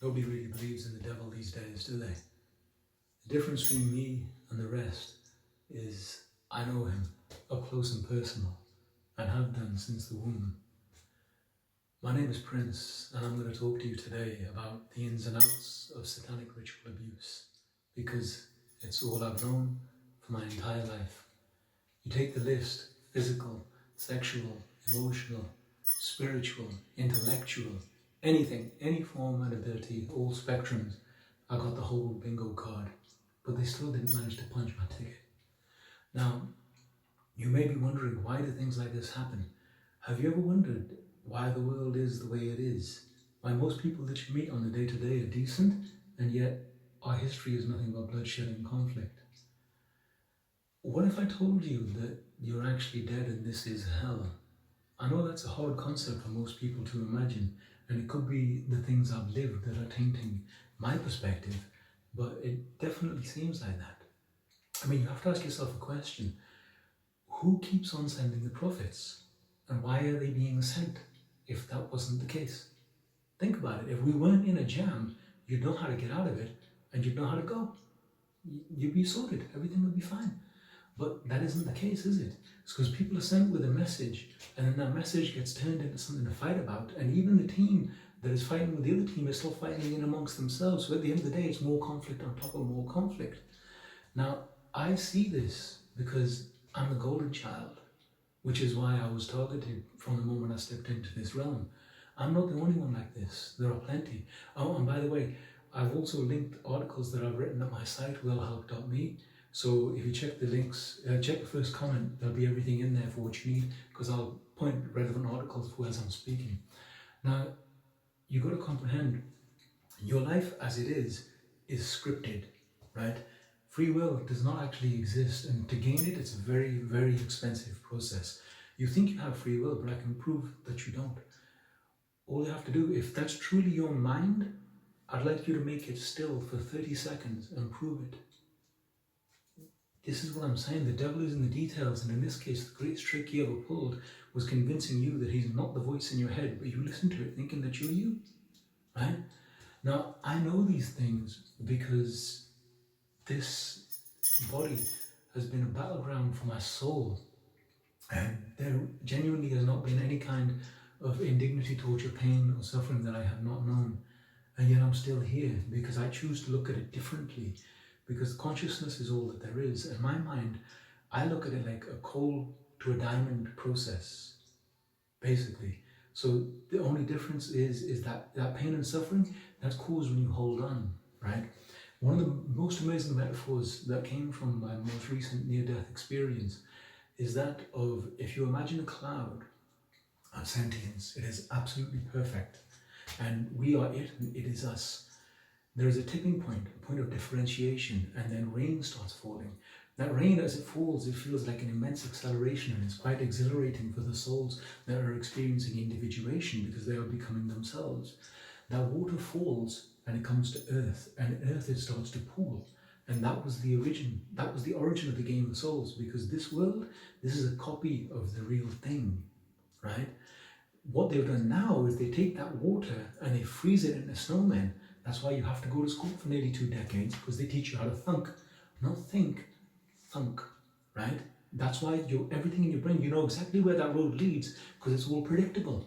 Nobody really believes in the devil these days, do they? The difference between me and the rest is I know him up close and personal, and have done since the womb. My name is Prince, and I'm going to talk to you today about the ins and outs of satanic ritual abuse, because it's all I've known for my entire life. You take the list: physical, sexual, emotional, spiritual, intellectual, anything, any form and ability, all spectrums. I got the whole bingo card, but they still didn't manage to punch my ticket. Now, you may be wondering, why do things like this happen? Have you ever wondered why the world is the way it is? Why most people that you meet on the day-to-day are decent, and yet our history is nothing but bloodshed and conflict? What if I told you that you're actually dead and this is hell? I know that's a hard concept for most people to imagine, and it could be the things I've lived that are tainting my perspective, but it definitely seems like that. I mean, you have to ask yourself a question. Who keeps on sending the prophets? And why are they being sent if that wasn't the case? Think about it. If we weren't in a jam, you'd know how to get out of it, and you'd know how to go. You'd be sorted. Everything would be fine. But that isn't the case, is it? It's because people are sent with a message, and then that message gets turned into something to fight about, and even the team that is fighting with the other team is still fighting in amongst themselves. So at the end of the day, it's more conflict on top of more conflict. Now, I see this because I'm a golden child, which is why I was targeted from the moment I stepped into this realm. I'm not the only one like this. There are plenty. Oh, and by the way, I've also linked articles that I've written at my site, willhelp.me. So if you check the links, check the first comment, there'll be everything in there for what you need, because I'll point relevant articles for as I'm speaking. Now, you've got to comprehend, your life as it is scripted, right? Free will does not actually exist, and to gain it, it's a very, very expensive process. You think you have free will, but I can prove that you don't. All you have to do, if that's truly your mind, I'd like you to make it still for 30 seconds and prove it. This is what I'm saying. The devil is in the details, and in this case, the greatest trick he ever pulled was convincing you that he's not the voice in your head, but you listen to it thinking that you're you, right? Now, I know these things because this body has been a battleground for my soul, and there genuinely has not been any kind of indignity, torture, pain, or suffering that I have not known. And yet I'm still here because I choose to look at it differently, because consciousness is all that there is. In my mind, I look at it like a coal to a diamond process, basically. So the only difference is that pain and suffering, that's caused when you hold on, right? One of the most amazing metaphors that came from my most recent near-death experience is that of, if you imagine a cloud of sentience, it is absolutely perfect. And we are it, and it is us. There is a tipping point, a point of differentiation, and then rain starts falling. That rain, as it falls, it feels like an immense acceleration, and it's quite exhilarating for the souls that are experiencing individuation because they are becoming themselves. That water falls and it comes to earth, and earth it starts to pool. And that was the origin. That was the origin of the game of souls, because this world, this is a copy of the real thing, right? What they've done now is they take that water and they freeze it into snowmen. That's why you have to go to school for nearly 2 decades, because they teach you how to thunk, not think, thunk, right? That's why everything in your brain, you know exactly where that road leads, because it's all predictable.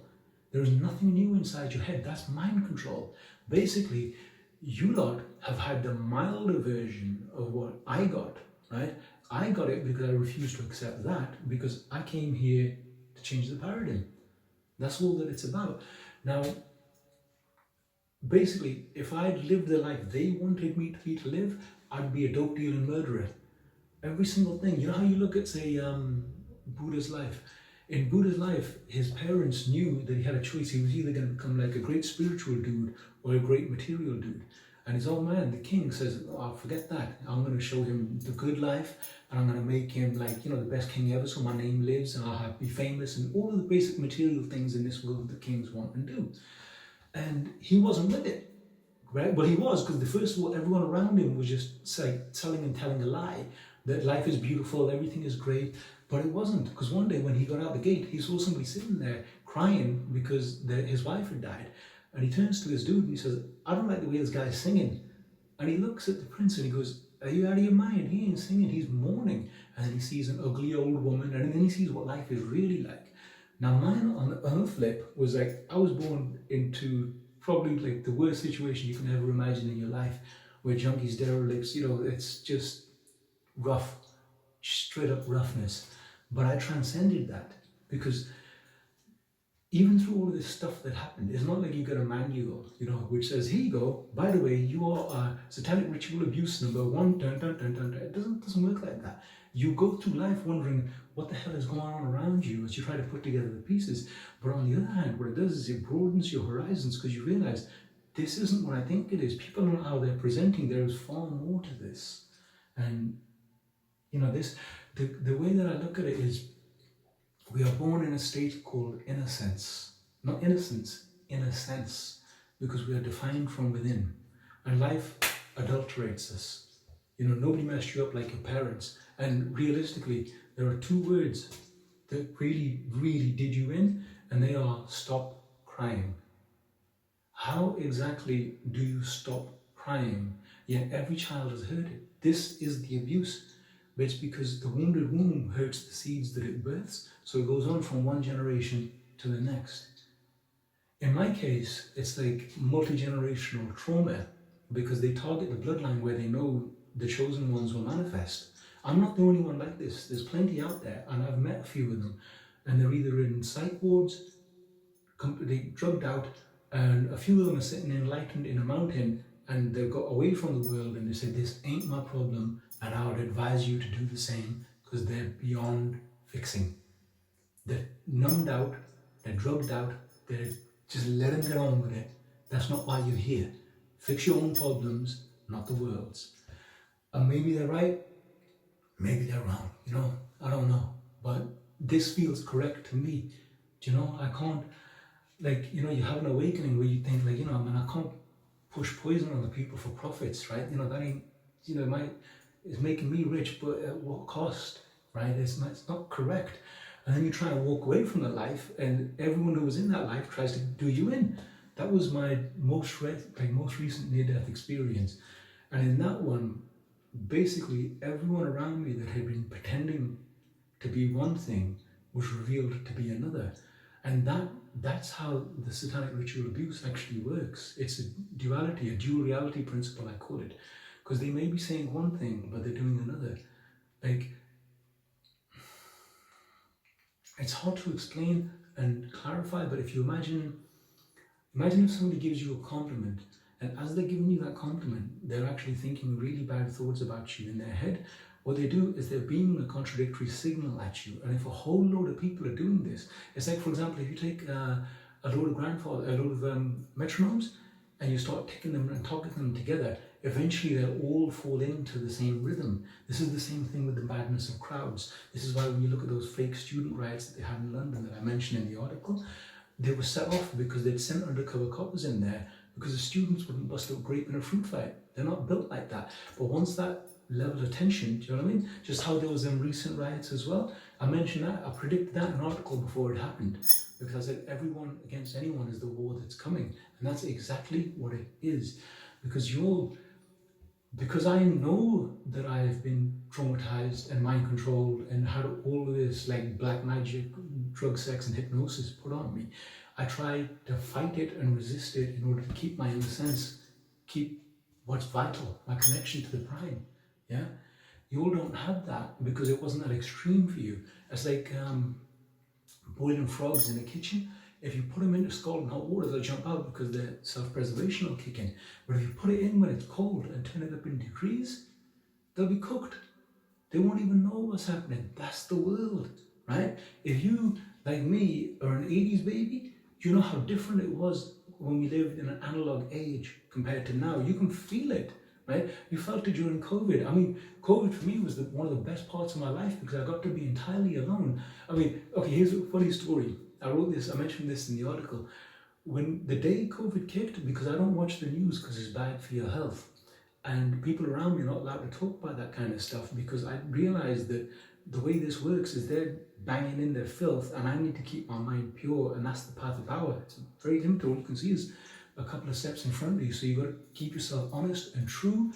There is nothing new inside your head. That's mind control. Basically, you lot have had the milder version of what I got, right? I got it because I refused to accept that, because I came here to change the paradigm. That's all that it's about. Now, basically, if I'd lived the life they wanted me to live, I'd be a dope dealing murderer. Every single thing. You know how you look at, say, Buddha's life? In Buddha's life, his parents knew that he had a choice. He was either going to become like a great spiritual dude or a great material dude. And his old man, the king, says, oh, forget that. I'm going to show him the good life, and I'm going to make him like, the best king ever, so my name lives, and I'll be famous, and all of the basic material things in this world that kings want and do. And he wasn't with it, right? Well, he was, because first of all, everyone around him was just telling a lie, that life is beautiful, everything is great. But it wasn't, because one day when he got out the gate, he saw somebody sitting there crying because his wife had died. And he turns to this dude and he says, I don't like the way this guy's singing. And he looks at the prince and he goes, are you out of your mind? He ain't singing, he's mourning. And then he sees an ugly old woman, and then he sees what life is really like. Now mine on the flip was like, I was born into probably like the worst situation you can ever imagine in your life, where junkies, derelicts, it's just rough, straight up roughness. But I transcended that, because even through all of this stuff that happened, it's not like you got a manual, which says, here you go, by the way, you are satanic ritual abuse number 1, dun, dun, dun, dun, dun. It doesn't work like that. You go through life wondering what the hell is going on around you as you try to put together the pieces. But on the other hand, what it does is it broadens your horizons, because you realize this isn't what I think it is. People don't know how they're presenting. There is far more to this. And, the way that I look at it is, we are born in a state called innocence. Not innocence, innocence, because we are defined from within. And life adulterates us. Nobody messed you up like your parents. And realistically, there are 2 words that really, really did you in, and they are stop crying. How exactly do you stop crying? Yet every child has heard it. This is the abuse. But it's because the wounded womb hurts the seeds that it births, so it goes on from one generation to the next. In my case, it's like multi-generational trauma, because they target the bloodline where they know the chosen ones will manifest. I'm not the only one like this. There's plenty out there, and I've met a few of them, and they're either in psych wards, completely drugged out, and a few of them are sitting enlightened in a mountain, and they've got away from the world, and they said, this ain't my problem, and I would advise you to do the same, because they're beyond fixing. They're numbed out, they're drugged out, they're just let them get on with it. That's not why you're here. Fix your own problems, not the world's. And maybe they're right, maybe they're wrong, I don't know. But this feels correct to me. I can't, you have an awakening where you think, I can't push poison on the people for profits, right? That ain't, it's making me rich, but at what cost, right? It's not correct. And then you try to walk away from that life, and everyone who was in that life tries to do you in. That was my most recent near-death experience. And in that one, basically everyone around me that had been pretending to be one thing was revealed to be another. And that's how the satanic ritual abuse actually works. It's a duality, a dual reality principle, I call it. Because they may be saying one thing, but they're doing another. It's hard to explain and clarify, but if you imagine if somebody gives you a compliment, and as they're giving you that compliment, they're actually thinking really bad thoughts about you in their head. What they do is they're beaming a contradictory signal at you. And if a whole load of people are doing this, it's like, for example, if you take a load of metronomes, and you start ticking them and talking them together, eventually they'll all fall into the same rhythm. This is the same thing with the madness of crowds. This is why when you look at those fake student riots that they had in London that I mentioned in the article, they were set off because they'd sent undercover coppers in there because the students wouldn't bust up grape in a fruit fight. They're not built like that. But once that level of tension, do you know what I mean? Just how there was them recent riots as well. I mentioned that, I predicted that in an article before it happened. Because I said everyone against anyone is the war that's coming. And that's exactly what it is. Because I know that I've been traumatized and mind controlled and had all of this like black magic, drug, sex and hypnosis put on me. I try to fight it and resist it in order to keep my inner sense, keep what's vital, my connection to the prime. Yeah? You all don't have that because it wasn't that extreme for you. It's like boiling frogs in a kitchen. If you put them into scalding hot water, they'll jump out because their self-preservation will kick in. But if you put it in when it's cold and turn it up in degrees, they'll be cooked. They won't even know what's happening. That's the world, right? If you, like me, are an 80s baby, you know how different it was when we lived in an analog age compared to now. You can feel it, right? You felt it during COVID. I mean, COVID for me was one of the best parts of my life because I got to be entirely alone. I mean, okay, here's a funny story. I mentioned this in the article. When the day COVID kicked, because I don't watch the news because it's bad for your health, and people around me are not allowed to talk about that kind of stuff because I realized that the way this works is they're banging in their filth and I need to keep my mind pure, and that's the path of power. It's very limited. All you can see is a couple of steps in front of you. So you've got to keep yourself honest and true,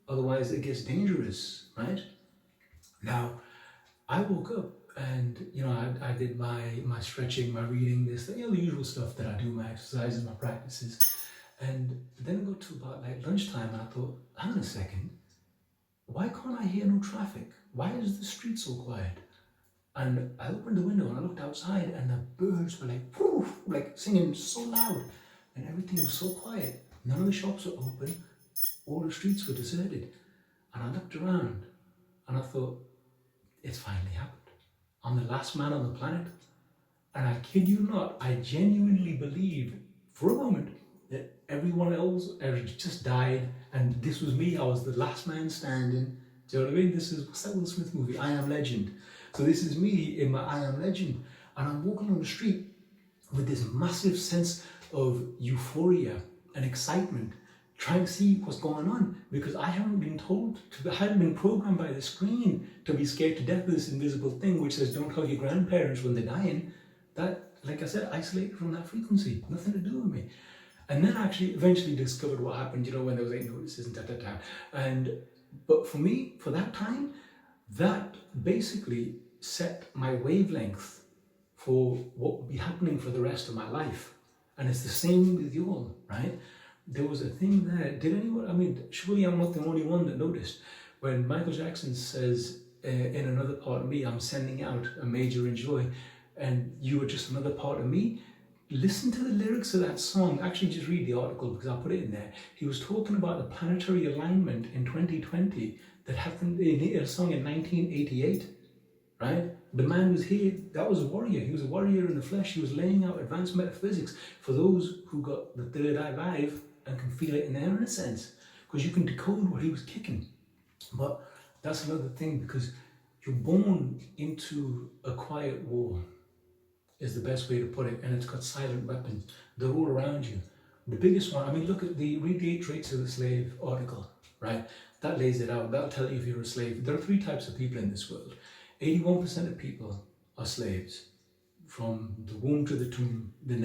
otherwise it gets dangerous, right? Now, I woke up and, I did my stretching, my reading, this, the usual stuff that I do, my exercises, my practices. And then I got to about like lunchtime and I thought, hang on a second, why can't I hear no traffic? Why is the street so quiet? And I opened the window and I looked outside and the birds were like, poof, like singing so loud and everything was so quiet. None of the shops were open, all the streets were deserted. And I looked around and I thought, it's finally happened. I'm the last man on the planet. And I kid you not, I genuinely believed for a moment that everyone else just died and this was me. I was the last man standing. Do you know what I mean? This is, what's that Will Smith movie? I Am Legend. So this is me in my I Am Legend. And I'm walking on the street with this massive sense of euphoria and excitement, trying to see what's going on, because I haven't been told, I hadn't been programmed by the screen to be scared to death of this invisible thing which says don't hug your grandparents when they're dying. That, like I said, isolated from that frequency, nothing to do with me. And then I actually eventually discovered what happened, when there was 8 notices and but for me, for that time, that basically set my wavelength for what would be happening for the rest of my life. And it's the same with you all, right? There was a thing there. Did anyone, surely I'm not the only one that noticed when Michael Jackson says in another part of me, I'm sending out a major enjoy, and you are just another part of me. Listen to the lyrics of that song. Actually, just read the article because I put it in there. He was talking about the planetary alignment in 2020 that happened in a song in 1988, right? The man was here, that was a warrior. He was a warrior in the flesh. He was laying out advanced metaphysics for those who got the third eye live and can feel it in their inner sense, because you can decode what he was kicking. But that's another thing, because you're born into a quiet war, is the best way to put it, and it's got silent weapons. They're all around you. The biggest one, read the 8 Traits of the Slave article, right? That lays it out. That'll tell you if you're a slave. There are 3 types of people in this world. 81% of people are slaves. From the womb to the tomb, they're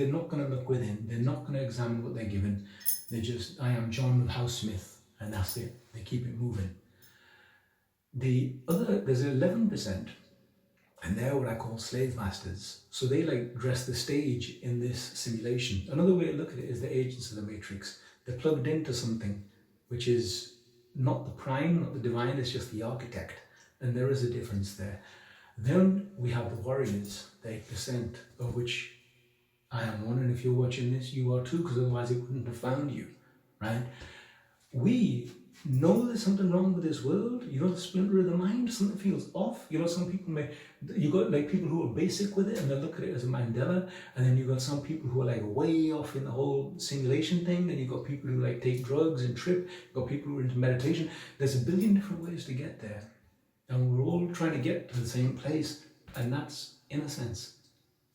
not gonna look within. They're not gonna examine what they're given. They're just, I am John of House Smith, and that's it. They keep it moving. There's 11%, and they're what I call slave masters. So they dress the stage in this simulation. Another way to look at it is the agents of the matrix. They're plugged into something which is not the prime, not the divine, it's just the architect. And there is a difference there. Then we have the warriors, the 8%, of which I am one, and if you're watching this, you are too, because otherwise it wouldn't have found you, right? We know there's something wrong with this world. The splinter of the mind, something feels off. Some people you got people who are basic with it and they look at it as a Mandela, and then you got some people who are way off in the whole simulation thing, then you got people who take drugs and trip, you got people who are into meditation. There's a billion different ways to get there, and we're all trying to get to the same place, and that's innocence.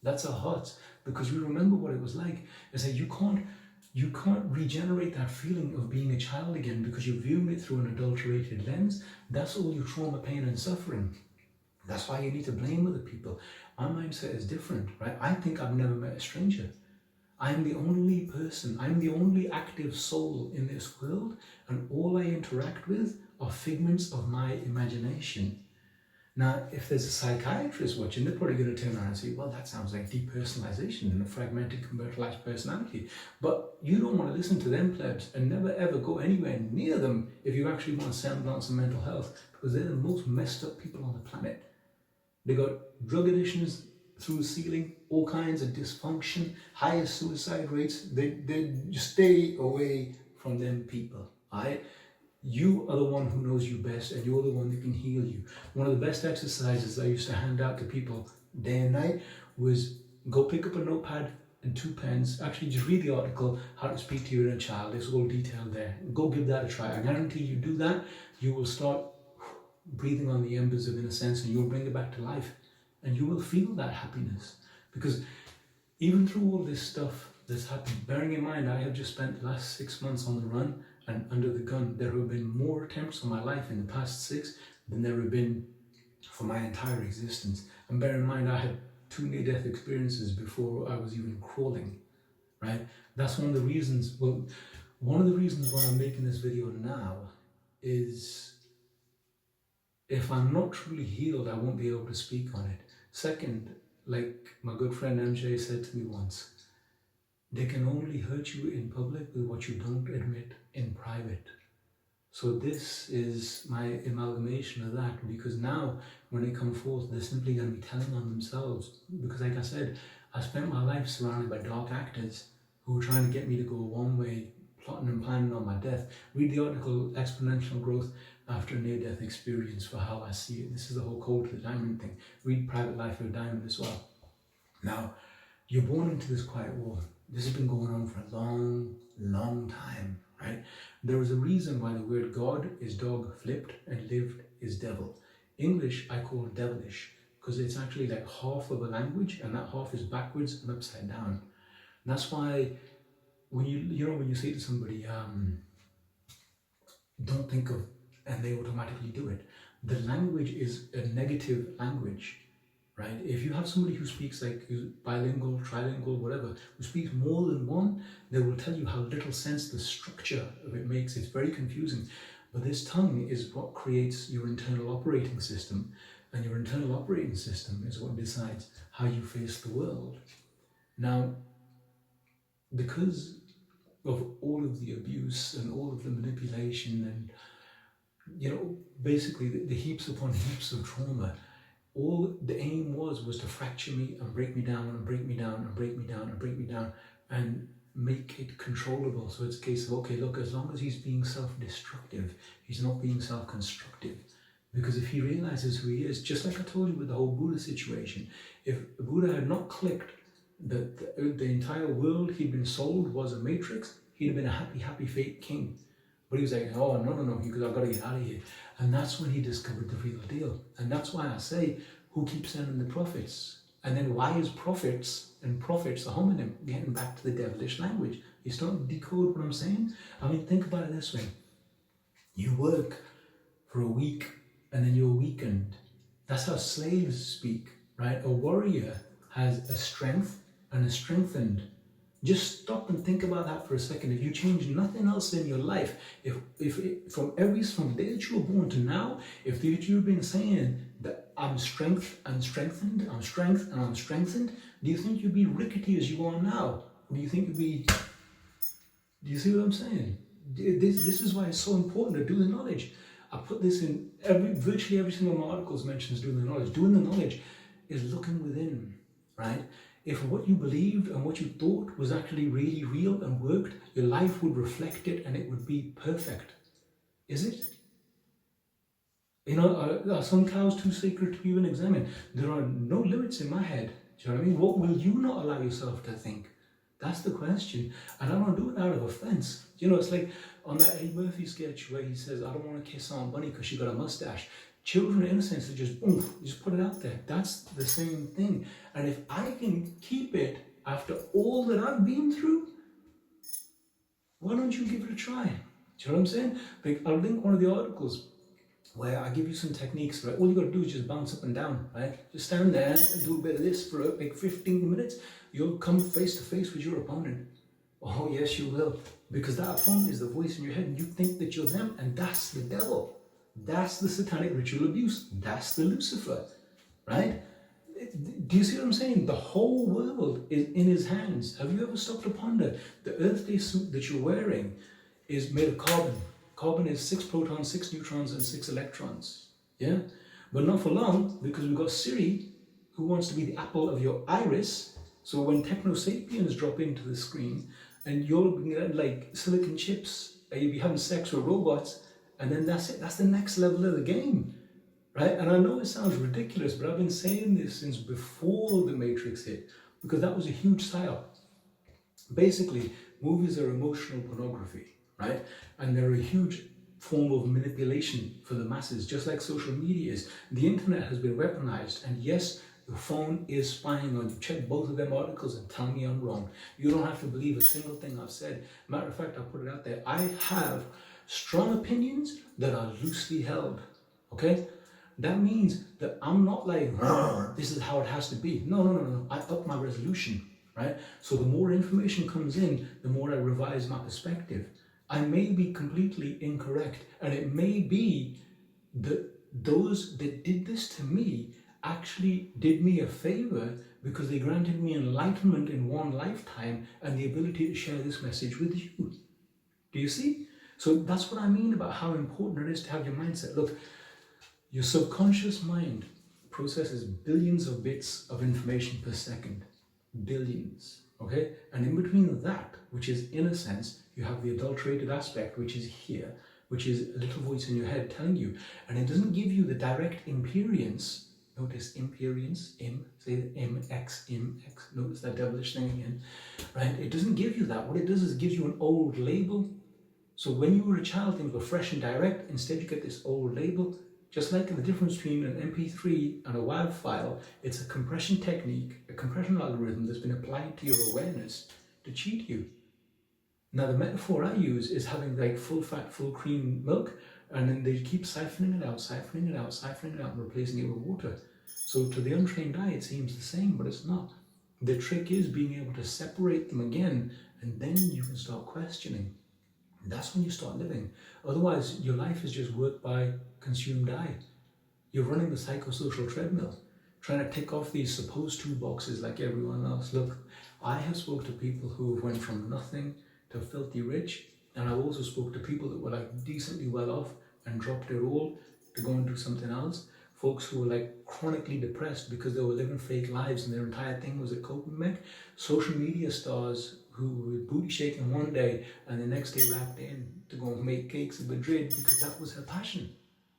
That's our hearts, because we remember what it was like. It's you can't regenerate that feeling of being a child again because you're viewing it through an adulterated lens. That's all your trauma, pain, and suffering. That's why you need to blame other people. My mindset is different, right? I think I've never met a stranger. I'm the only person, I'm the only active soul in this world, and all I interact with are figments of my imagination. Now, if there's a psychiatrist watching, they're probably going to turn around and say, well, that sounds like depersonalization and a fragmented, convertalized personality. But you don't want to listen to them plebs, and never ever go anywhere near them if you actually want a semblance of mental health, because they're the most messed up people on the planet. They got drug addictions through the ceiling, all kinds of dysfunction, highest suicide rates. They just stay away from them people, all right? You are the one who knows you best, and you're the one that can heal you. One of the best exercises I used to hand out to people day and night was go pick up a notepad and 2 pens. Actually, just read the article, How to Speak to Your Inner Child. It's all detailed there. Go give that a try. I guarantee you do that, you will start breathing on the embers of innocence, and you'll bring it back to life. And you will feel that happiness. Because even through all this stuff that's happened, bearing in mind I have just spent the last 6 months on the run and under the gun, there have been more attempts on my life in the past 6 than there have been for my entire existence. And bear in mind, I had 2 near-death experiences before I was even crawling, right? That's one of the reasons, well, one of the reasons why I'm making this video now is if I'm not truly healed, I won't be able to speak on it. Second, like my good friend MJ said to me once, they can only hurt you in public with what you don't admit in private. So this is my amalgamation of that, because now when they come forth, they're simply going to be telling on themselves. Because like I said, I spent my life surrounded by dark actors who were trying to get me to go one way, plotting and planning on my death. Read the article, Exponential Growth After a Near-Death Experience, for how I see it. This is the whole Code to the Diamond thing. Read Private Life of a Diamond as well. Now, you're born into this quiet war. This has been going on for a long, long time, right? There is a reason why the word God is dog flipped and lived is devil. English I call devilish because it's actually like half of a language, and that half is backwards and upside down. And that's why when when you say to somebody, don't think of, and they automatically do it. The language is a negative language. Right? If you have somebody who speaks like who's bilingual, trilingual, whatever, who speaks more than one, they will tell you how little sense the structure of it makes. It's very confusing. But this tongue is what creates your internal operating system. And your internal operating system is what decides how you face the world. Now, because of all of the abuse and all of the manipulation and, basically the heaps upon heaps of trauma, all the aim was to fracture me and break me down and break me down and break me down and break me down and make it controllable. So it's a case of, okay, look, as long as he's being self-destructive, he's not being self-constructive. Because if he realizes who he is, just like I told you with the whole Buddha situation, if Buddha had not clicked that the entire world he'd been sold was a matrix, he'd have been a happy, happy fake king. But he was like, oh, no, because I've got to get out of here. And that's when he discovered the real deal. And that's why I say, who keeps sending the prophets? And then why is prophets a homonym, getting back to the devilish language? You start to decode what I'm saying? I mean, think about it this way. You work for a week and then you're weakened. That's how slaves speak, right? A warrior has a strength and a strengthened. Just stop and think about that for a second. If you change nothing else in your life, from the day that you were born to now, if you've been saying that I'm strength and strengthened, I'm strength and I'm strengthened, do you think you'd be rickety as you are now? Or do you think you'd be, do you see what I'm saying? This is why it's so important to do the knowledge. I put this in virtually every single one of my articles mentions doing the knowledge. Doing the knowledge is looking within, right? If what you believed and what you thought was actually really real and worked, your life would reflect it and it would be perfect. Is it? Are some cows too sacred to even examine? There are no limits in my head. Do you know what I mean? What will you not allow yourself to think? That's the question. And I don't do it out of offense. It's like on that Eddie Murphy sketch where he says, I don't want to kiss Aunt Bunny because she got a mustache. Children, in a sense, they just, boom, you just put it out there. That's the same thing. And if I can keep it after all that I've been through, why don't you give it a try? Do you know what I'm saying? Like, I'll link one of the articles where I give you some techniques, right? All you got to do is just bounce up and down, right? Just stand there and do a bit of this for like 15 minutes. You'll come face to face with your opponent. Oh, yes, you will. Because that opponent is the voice in your head and you think that you're them, and that's the devil. That's the satanic ritual abuse. That's the Lucifer, right? Do you see what I'm saying? The whole world is in his hands. Have you ever stopped to ponder? The Earth Day suit that you're wearing is made of carbon. Carbon is 6 protons, 6 neutrons, and 6 electrons. Yeah? But not for long, because we've got Siri, who wants to be the apple of your iris. So when techno-sapiens drop into the screen, and you're like silicon chips, and you'll be having sex with robots, and then that's it. That's the next level of the game, right? And I know it sounds ridiculous, but I've been saying this since before the Matrix hit, because that was a huge psyop. Basically, movies are emotional pornography, right? And they're a huge form of manipulation for the masses, just like social media is. The internet has been weaponized, and yes, your phone is spying on you. Check both of them articles and tell me I'm wrong. You don't have to believe a single thing I've said. Matter of fact, I put it out there. I have strong opinions that are loosely held, okay? That means that I'm not like, this is how it has to be. No. I up my resolution. right? So the more information comes in, the more I revise my perspective. I may be completely incorrect, and it may be that those that did this to me actually did me a favor because they granted me enlightenment in one lifetime and the ability to share this message with you. Do you see? So that's what I mean about how important it is to have your mindset. Look, your subconscious mind processes billions of bits of information per second. Billions. Okay? And in between that, which is in a sense, you have the adulterated aspect, which is here, which is a little voice in your head telling you. And it doesn't give you the direct imperience. Notice imperience, im, say the im, x, notice that devilish thing again, right? It doesn't give you that. What it does is it gives you an old label. So when you were a child, things were fresh and direct. Instead, you get this old label. Just like the difference between an MP3 and a WAV file, it's a compression technique, a compression algorithm that's been applied to your awareness to cheat you. Now, the metaphor I use is having like full fat, full cream milk, and then they keep siphoning it out, siphoning it out, siphoning it out, and replacing it with water. So to the untrained eye, it seems the same, but it's not. The trick is being able to separate them again, and then you can start questioning. That's when you start living. Otherwise, your life is just work by consumed eye. You're running the psychosocial treadmill, trying to tick off these supposed to boxes like everyone else. Look, I have spoke to people who went from nothing to filthy rich, and I've also spoke to people that were like decently well off and dropped it all to go and do something else. Folks who were like chronically depressed because they were living fake lives and their entire thing was a coping mech. Social media stars who were booty shaking one day and the next day wrapped in to go and make cakes in Madrid because that was her passion,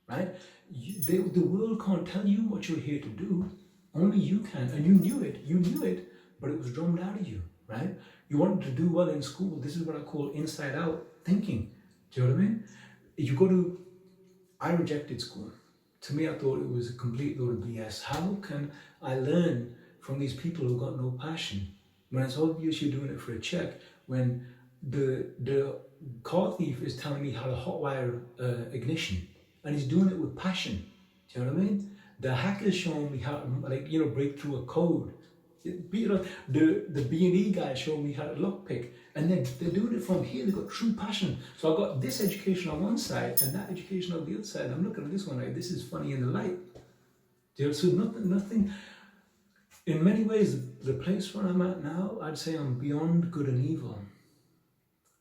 right? The world can't tell you what you're here to do. Only you can, and you knew it, but it was drummed out of you, right? You wanted to do well in school. This is what I call inside out thinking. Do you know what I mean? I rejected school. To me, I thought it was a complete load of BS. How can I learn from these people who got no passion? When it's obvious you're doing it for a check, when the car thief is telling me how to hotwire ignition, and he's doing it with passion. Do you know what I mean? The hacker's showing me how to, break through a code. The B&E guy showing me how to lockpick, and then they're doing it from here. They've got true passion. So I've got this education on one side and that education on the other side. I'm looking at this one like, this is funny in the light. So nothing. In many ways, the place where I'm at now, I'd say I'm beyond good and evil,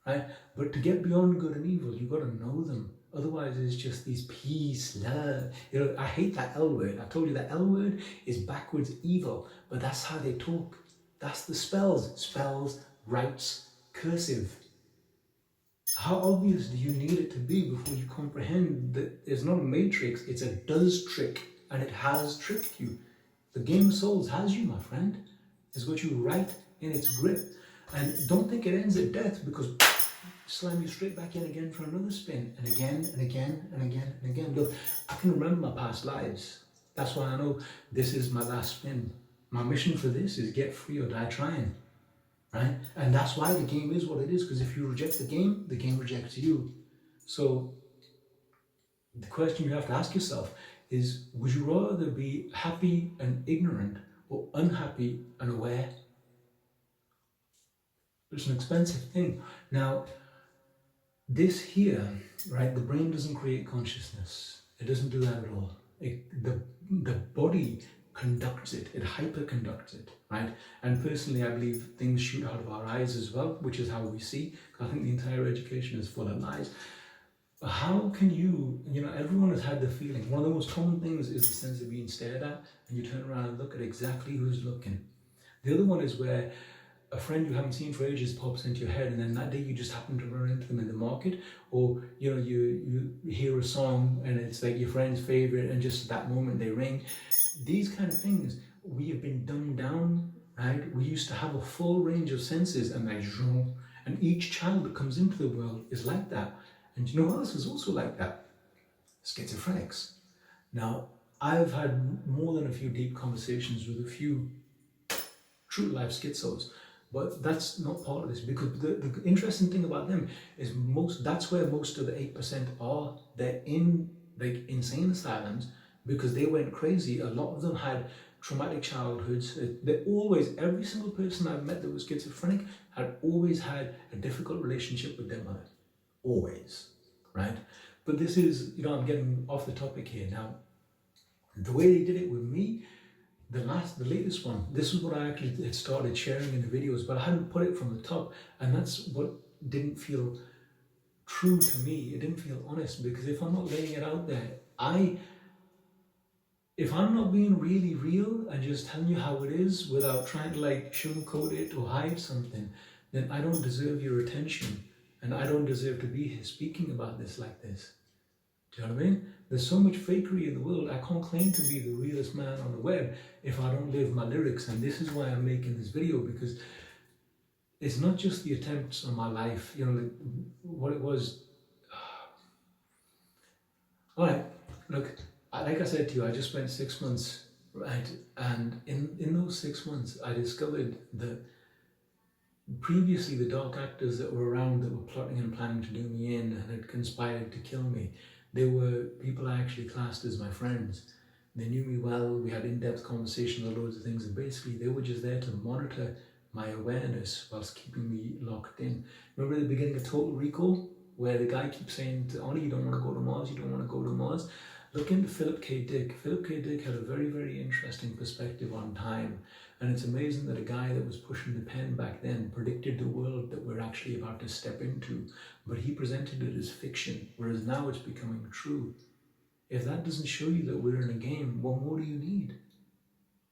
right? But to get beyond good and evil, you've got to know them. Otherwise, it's just these peace, love. I hate that L word. I told you that L word is backwards evil, but that's how they talk. That's the spells. Spells, rites, cursive. How obvious do you need it to be before you comprehend that it's not a matrix, it's a does trick, and it has tricked you. The game of souls has you, my friend. It's got you right in its grip. And don't think it ends at death, because slam you straight back in again for another spin, and again, and again, and again, and again. Look, I can remember my past lives. That's why I know this is my last spin. My mission for this is get free or die trying, right? And that's why the game is what it is, because if you reject the game rejects you. So the question you have to ask yourself is, would you rather be happy and ignorant or unhappy and aware? It's an expensive thing. Now, this here, right, the brain doesn't create consciousness. It doesn't do that at all. The body conducts it. It hyperconducts it, right? And personally, I believe things shoot out of our eyes as well, which is how we see. I think the entire education is full of lies. How can you, everyone has had the feeling. One of the most common things is the sense of being stared at, and you turn around and look at exactly who's looking. The other one is where a friend you haven't seen for ages pops into your head, and then that day you just happen to run into them in the market, or you hear a song and it's like your friend's favorite, and just that moment they ring. These kind of things, we have been dumbed down, right? We used to have a full range of senses, and each child that comes into the world is like that. And you know who else is also like that? Schizophrenics. Now, I've had more than a few deep conversations with a few true life schizos, but that's not part of this, because the interesting thing about them is that's where most of the 8% are. They're in like insane asylums because they went crazy. A lot of them had traumatic childhoods. They always, every single person I've met that was schizophrenic had always had a difficult relationship with their mother. Always, right? But this is, I'm getting off the topic here now. The way they did it with me, the latest one, this is what I actually had started sharing in the videos, but I hadn't put it from the top, and that's what didn't feel true to me. It didn't feel honest, because if I'm not laying it out there, if I'm not being really real and just telling you how it is without trying to like sugarcoat it or hide something, then I don't deserve your attention, and I don't deserve to be here speaking about this like this. Do you know what I mean? There's so much fakery in the world. I can't claim to be the realest man on the web if I don't live my lyrics, and this is why I'm making this video, because it's not just the attempts on my life, like what it was. All right, look, like I said to you, I just spent 6 months, right? And in those 6 months, I discovered that previously the dark actors that were around that were plotting and planning to do me in and had conspired to kill me, they were people I actually classed as my friends. They knew me well, we had in-depth conversations on loads of things, and basically they were just there to monitor my awareness whilst keeping me locked in. Remember at the beginning of Total Recall, where the guy keeps saying to Ollie, you don't want to go to Mars, you don't want to go to Mars? Look into Philip K. Dick. Philip K. Dick had a very, very interesting perspective on time. And it's amazing that a guy that was pushing the pen back then predicted the world that we're actually about to step into. But he presented it as fiction, whereas now it's becoming true. If that doesn't show you that we're in a game, what more do you need?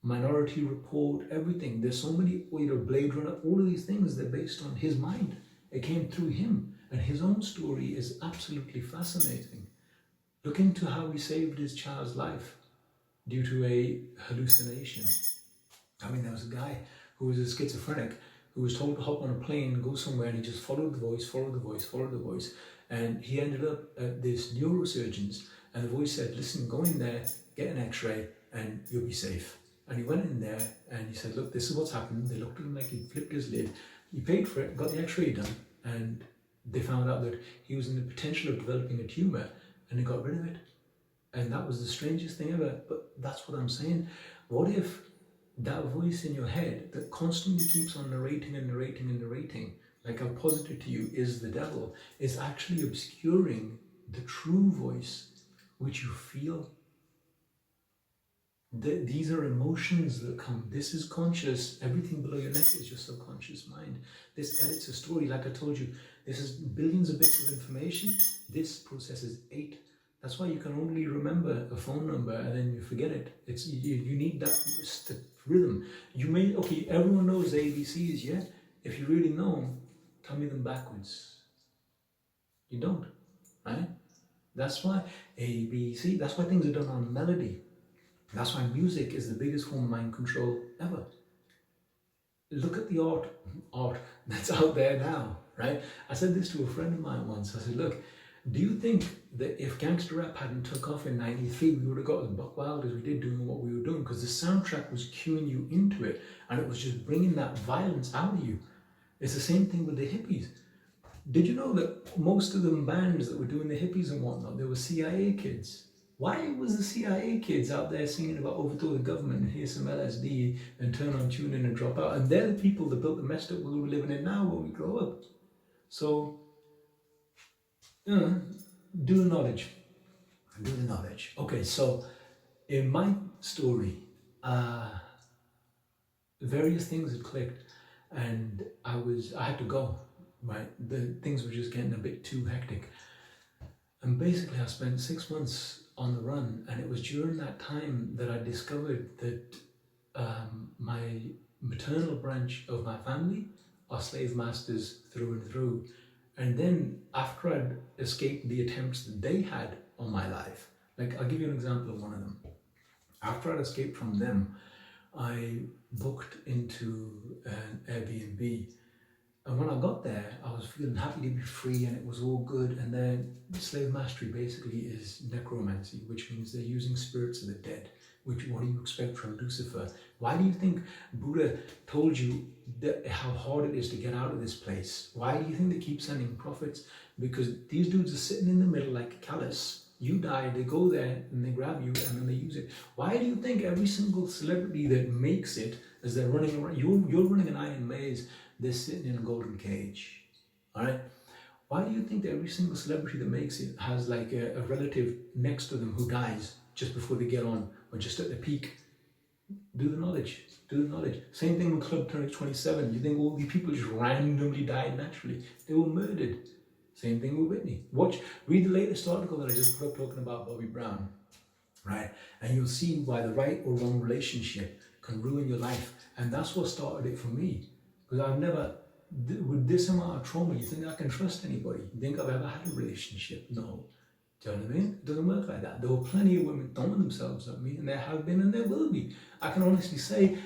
Minority Report, everything. There's so many, Blade Runner, all of these things, they're based on his mind. It came through him. And his own story is absolutely fascinating. Look into how he saved his child's life due to a hallucination. There was a guy who was a schizophrenic who was told to hop on a plane, go somewhere, and he just followed the voice, followed the voice, followed the voice. And he ended up at this neurosurgeon's, and the voice said, listen, go in there, get an x-ray, and you'll be safe. And he went in there, and he said, look, this is what's happened. They looked at him like he'd flipped his lid. He paid for it, got the x-ray done, and they found out that he was in the potential of developing a tumor, and they got rid of it. And that was the strangest thing ever. But that's what I'm saying. What if that voice in your head that constantly keeps on narrating and narrating and narrating, like I've posited to you, is the devil, is actually obscuring the true voice, which you feel? These are emotions that come. This is conscious. Everything below your neck is your subconscious mind. This edits a story. Like I told you, this is billions of bits of information. This processes 8. That's why you can only remember a phone number and then you forget it. It's you need that rhythm. Everyone knows the ABCs, yeah? If you really know them, tell me them backwards. You don't, right? That's why ABC, that's why things are done on melody. That's why music is the biggest form of mind control ever. Look at the art that's out there now, right? I said this to a friend of mine once. I said, look, do you think that if gangster rap hadn't took off in 93, we would have got as buck wild as we did doing what we were doing? Because the soundtrack was cueing you into it, and it was just bringing that violence out of you. It's the same thing with the hippies. Did you know that most of them bands that were doing the hippies and whatnot, they were CIA kids? Why was the CIA kids out there singing about overthrow the government and here's some LSD and turn on, tune in and drop out? And they're the people that built the messed up world we're living in now when we grow up. So, do the knowledge. Do the knowledge. Okay, so in my story, various things had clicked and I had to go, right? The things were just getting a bit too hectic. And basically I spent 6 months on the run, and it was during that time that I discovered that my maternal branch of my family are slave masters through and through. And then after I'd escaped the attempts that they had on my life, like I'll give you an example of one of them. After I'd escaped from them, I booked into an Airbnb. And when I got there, I was feeling happy to be free and it was all good. And then slave mastery basically is necromancy, which means they're using spirits of the dead. What do you expect from Lucifer? Why do you think Buddha told you how hard it is to get out of this place? Why do you think they keep sending prophets? Because these dudes are sitting in the middle like a callus, You die, they go there and they grab you and then they use it. Why do you think every single celebrity that makes it, as they're running around, you're running an iron maze, they're sitting in a golden cage, all right? Why do you think that every single celebrity that makes it has like a relative next to them who dies just before they get on or just at the peak? Do the knowledge. Do the knowledge. Same thing with Club 27. You think all these people just randomly died naturally? They were murdered. Same thing with Whitney. Read the latest article that I just put up talking about Bobby Brown, right? And you'll see why the right or wrong relationship can ruin your life. And that's what started it for me. Because I've never, with this amount of trauma, you think I can trust anybody? You think I've ever had a relationship? No. Do you know what I mean? It doesn't work like that. There were plenty of women throwing themselves at me, and there have been and there will be. I can honestly say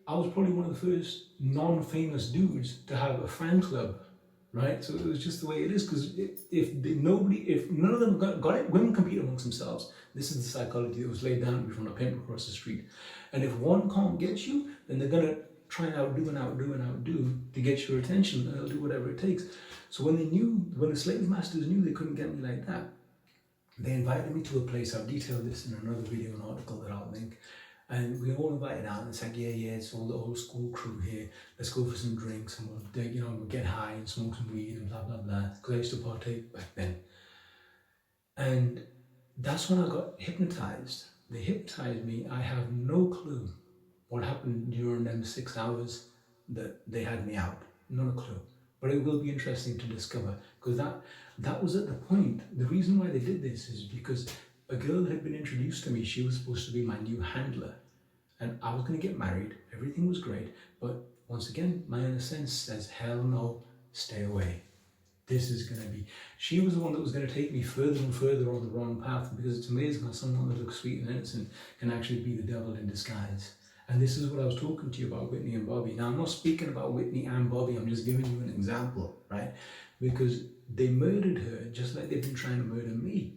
I was probably one of the first non-famous dudes to have a fan club, right? So it was just the way it is, because if none of them got it, women compete amongst themselves. This is the psychology that was laid down before I pimp across the street. And if one can't get you, then they're gonna try and outdo to get your attention, and they'll do whatever it takes. So when the slave masters knew they couldn't get me like that, they invited me to a place. I've detailed this in another video and article that I'll link. And we all invited out, and it's like, yeah, it's all the old school crew here. Let's go for some drinks, and we'll get high and smoke some weed and blah, blah, blah. Because I used to partake back then. And that's when I got hypnotized. They hypnotized me. I have no clue what happened during them 6 hours that they had me out. Not a clue. But it will be interesting to discover, because that was at the point. The reason why they did this is because a girl had been introduced to me. She was supposed to be my new handler, and I was going to get married. Everything was great, but once again, my inner sense says, hell no, stay away. This is going to be... She was the one that was going to take me further and further on the wrong path, because it's amazing how someone that looks sweet and innocent can actually be the devil in disguise. And this is what I was talking to you about Whitney and Bobby. Now, I'm not speaking about Whitney and Bobby. I'm just giving you an example, right? Because they murdered her just like they've been trying to murder me.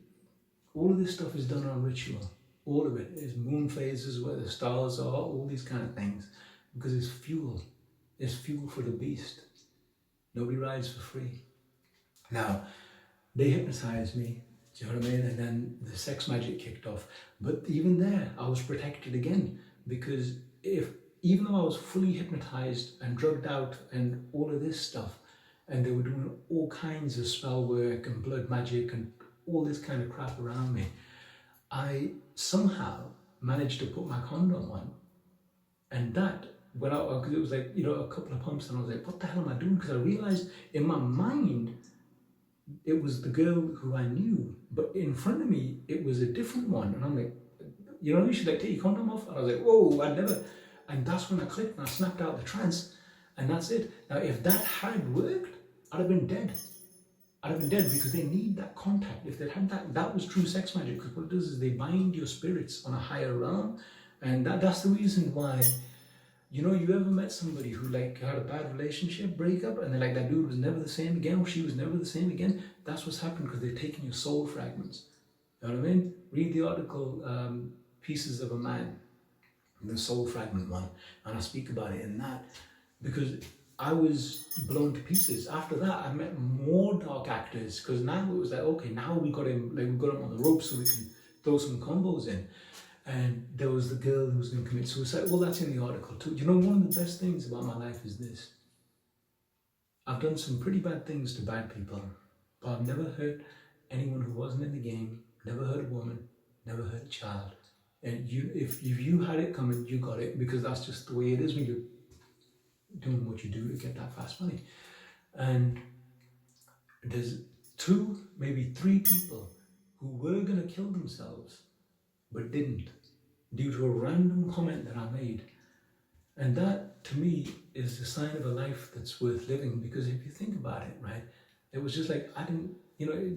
All of this stuff is done on ritual. All of it is moon phases, where the stars are, all these kind of things. Because it's fuel. It's fuel for the beast. Nobody rides for free. Now, they hypnotized me. Do you know what I mean? And then the sex magic kicked off. But even there, I was protected again. Because even though I was fully hypnotized and drugged out and all of this stuff, and they were doing all kinds of spell work and blood magic and all this kind of crap around me, I somehow managed to put my condom on. And that, because it was like, a couple of pumps, and I was like, what the hell am I doing? Because I realized in my mind, it was the girl who I knew, but in front of me, it was a different one. And I'm like, you should like take your condom off. And I was like, whoa, I'd never. And that's when I clicked and I snapped out the trance. And that's it. Now, if that had worked, I'd have been dead. I'd have been dead, because they need that contact. If they had that was true sex magic. Because what it does is they bind your spirits on a higher realm. And that's the reason why, you ever met somebody who like had a bad relationship breakup, and they're like, that dude was never the same again, or she was never the same again? That's what's happened, because they're taking your soul fragments. You know what I mean? Read the article, Pieces of a Man, the soul fragment one, and I speak about it in that, because I was blown to pieces. After that, I met more dark actors, because now it was like, okay, now we got him on the rope so we can throw some combos in. And there was the girl who was going to commit suicide. Well, that's in the article too. One of the best things about my life is this. I've done some pretty bad things to bad people, but I've never hurt anyone who wasn't in the game, never hurt a woman, never hurt a child. And if you had it coming, you got it, because that's just the way it is when you're doing what you do to get that fast money. And there's 2, maybe 3 people who were going to kill themselves, but didn't, due to a random comment that I made. And that, to me, is the sign of a life that's worth living, because if you think about it, right, it was just like, I didn't,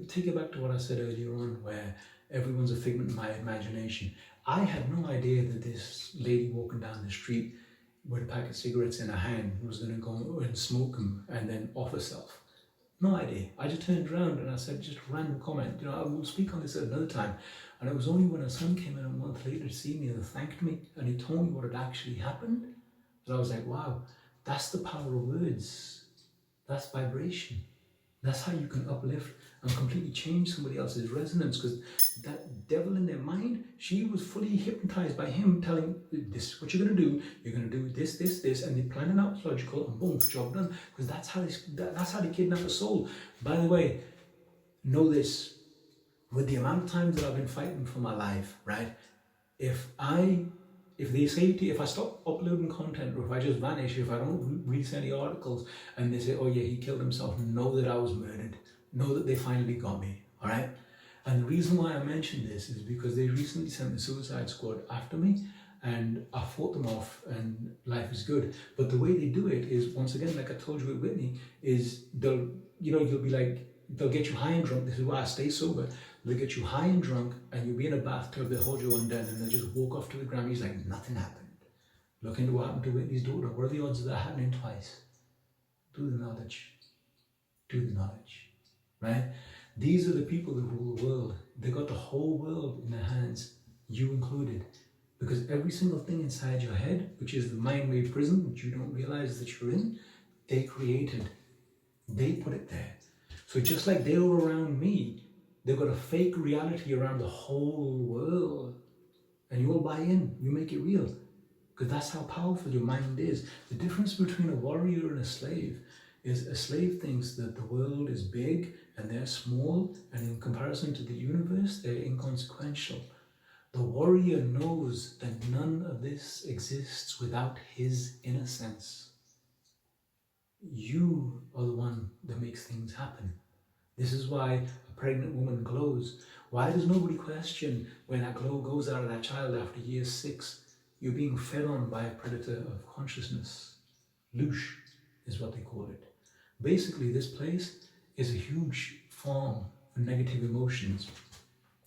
take it back to what I said earlier on, where everyone's a figment of my imagination. I had no idea that this lady walking down the street with a pack of cigarettes in her hand was going to go and smoke them and then off herself. No idea. I just turned around and I said, just a random comment. I will speak on this at another time. And it was only when her son came in a month later to see me and thanked me, and he told me what had actually happened, that I was like, wow, that's the power of words. That's vibration. That's how you can uplift and completely change somebody else's resonance, because that devil in their mind, she was fully hypnotized by him telling, this is what you're going to do, you're going to do this, this, this, and they plan it out, it's logical, and boom, job done. Because that's how they kidnap a soul. By the way, know this, with the amount of times that I've been fighting for my life, right? If they say to you, if I stop uploading content, or if I just vanish, if I don't release any articles, and they say, oh yeah, he killed himself, know that I was murdered. Know that they finally got me, all right? And the reason why I mention this is because they recently sent the Suicide Squad after me, and I fought them off, and life is good. But the way they do it is, once again, like I told you with Whitney, is you'll be like, they'll get you high and drunk. This is why I stay sober. They'll get you high and drunk, and you'll be in a bathtub, they'll hold you undead, and they'll just walk off to the Grammys like nothing happened. Look into what happened to Whitney's daughter. What are the odds of that happening twice? Do the knowledge. Do the knowledge. Right? These are the people that rule the world. They got the whole world in their hands, you included. Because every single thing inside your head, which is the mind-made prison, which you don't realize that you're in, they created. They put it there. So just like they were around me, they've got a fake reality around the whole world. And you all buy in, you make it real. Because that's how powerful your mind is. The difference between a warrior and a slave is a slave thinks that the world is big and they're small, and in comparison to the universe, they're inconsequential. The warrior knows that none of this exists without his innocence. You are the one that makes things happen. This is why a pregnant woman glows. Why does nobody question when that glow goes out of that child after year 6? You're being fed on by a predator of consciousness. Loosh is what they call it. Basically, this place is a huge farm for negative emotions.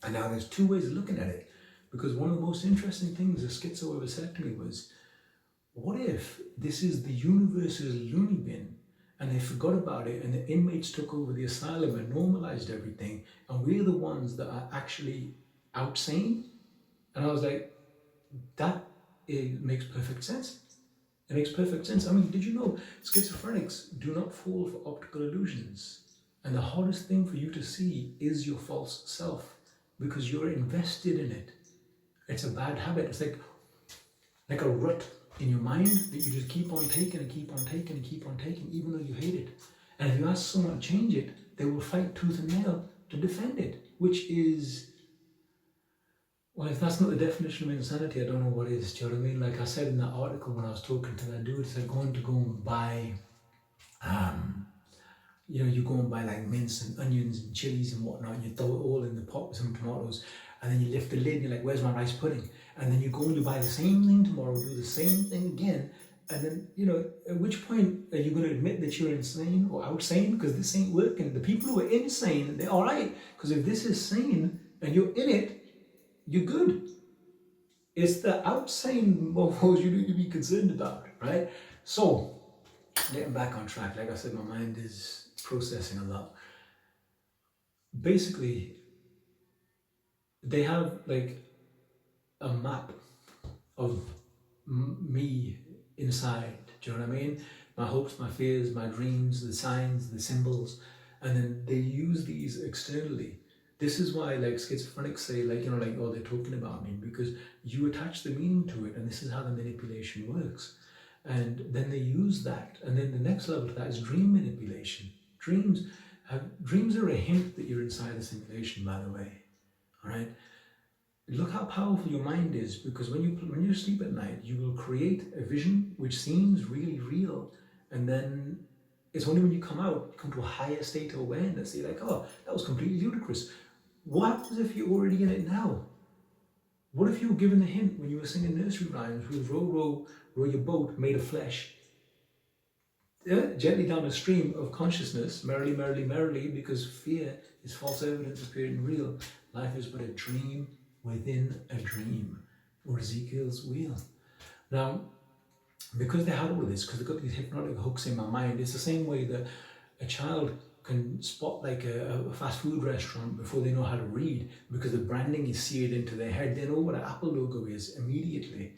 And now there's two ways of looking at it. Because one of the most interesting things a schizo ever said to me was, what if this is the universe's loony bin, and they forgot about it, and the inmates took over the asylum and normalized everything, and we're the ones that are actually outsane? And I was like, that makes perfect sense. It makes perfect sense. I mean, did you know schizophrenics do not fall for optical illusions? And the hardest thing for you to see is your false self, because you're invested in it. It's a bad habit. It's like a rut in your mind that you just keep on taking and keep on taking and keep on taking, even though you hate it. And if you ask someone to change it, they will fight tooth and nail to defend it, which is, well, if that's not the definition of insanity, I don't know what is. Do you know what I mean? Like I said in that article when I was talking to that dude, it's like going to go and buy, you go and buy like mince and onions and chilies and whatnot, and you throw it all in the pot with some tomatoes, and then you lift the lid and you're like, where's my rice pudding? And then you go and you buy the same thing tomorrow, do the same thing again, and then, at which point are you going to admit that you're insane or outsane? Because this ain't working. The people who are insane, they're all right. Because if this is sane and you're in it, you're good. It's the outsane mofos you need to be concerned about, right? So, getting back on track, like I said, my mind is processing a lot. Basically, they have like a map of me inside. Do you know what I mean? My hopes, my fears, my dreams, the signs, the symbols, and then they use these externally. This is why like schizophrenics say oh, they're talking about me, because you attach the meaning to it, and this is how the manipulation works. And then they use that, and then the next level to that is dream manipulation. Dreams are a hint that you're inside a simulation, by the way. All right. Look how powerful your mind is, because when you sleep at night, you will create a vision which seems really real, and then it's only when you come to a higher state of awareness, you're like, oh, that was completely ludicrous. What happens if you're already in it now? What if you were given the hint when you were singing nursery rhymes with row, row, row your boat made of flesh, gently down a stream of consciousness, merrily, merrily, merrily, because fear is false evidence appearing real. Life is but a dream within a dream, or Ezekiel's wheel. Now, because they had all this, because they've got these hypnotic hooks in my mind, it's the same way that a child can spot like a fast food restaurant before they know how to read, because the branding is seared into their head. They know what an Apple logo is immediately.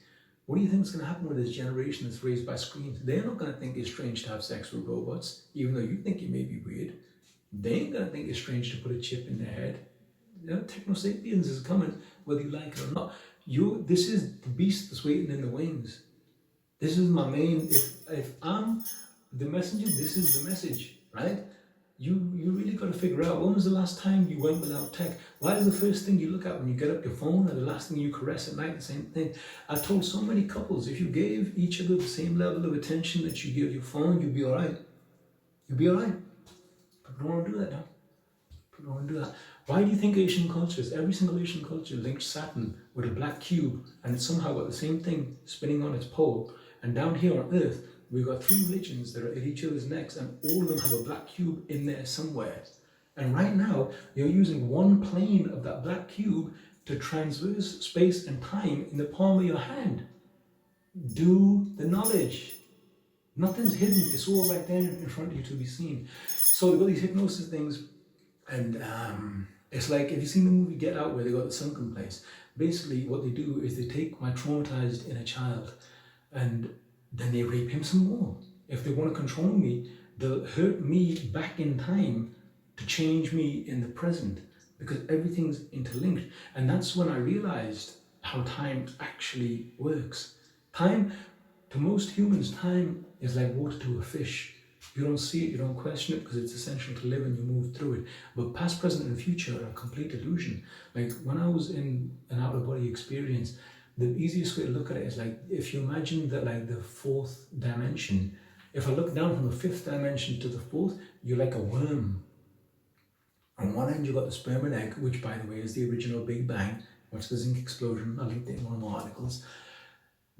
What do you think is going to happen with this generation that's raised by screens? They're not going to think it's strange to have sex with robots, even though you think it may be weird. They ain't gonna think it's strange to put a chip in their head. You know, techno-sapiens is coming, whether you like it or not. This is the beast that's waiting in the wings. This is my main, if I'm the messenger, this is the message, right? You really got to figure out, when was the last time you went without tech? Why is the first thing you look at when you get up your phone and the last thing you caress at night the same thing? I've told so many couples, if you gave each other the same level of attention that you give your phone, you'd be all right. You'd be all right. But don't want to do that now. People don't want to do that. Why do you think Asian cultures, every single Asian culture linked Saturn with a black cube, and it's somehow got the same thing spinning on its pole, and down here on Earth, we've got 3 religions that are at each other's necks, and all of them have a black cube in there somewhere. And right now, you're using one plane of that black cube to traverse space and time in the palm of your hand. Do the knowledge. Nothing's hidden. It's all right there in front of you to be seen. So they've got these hypnosis things, and it's like, have you seen the movie Get Out, where they got the sunken place? Basically, what they do is they take my traumatized inner child, and then they rape him some more. If they want to control me, they'll hurt me back in time to change me in the present, because everything's interlinked. And that's when I realized how time actually works. Time, to most humans, time is like water to a fish. You don't see it, you don't question it, because it's essential to live and you move through it. But past, present, and future are a complete illusion. Like when I was in an out-of-body experience, the easiest way to look at it is like, if you imagine that like the 4th dimension, if I look down from the 5th dimension to the 4th, you're like a worm. On one end, you've got the sperm and egg, which by the way is the original Big Bang. Watch the zinc explosion, I linked it in one of my articles.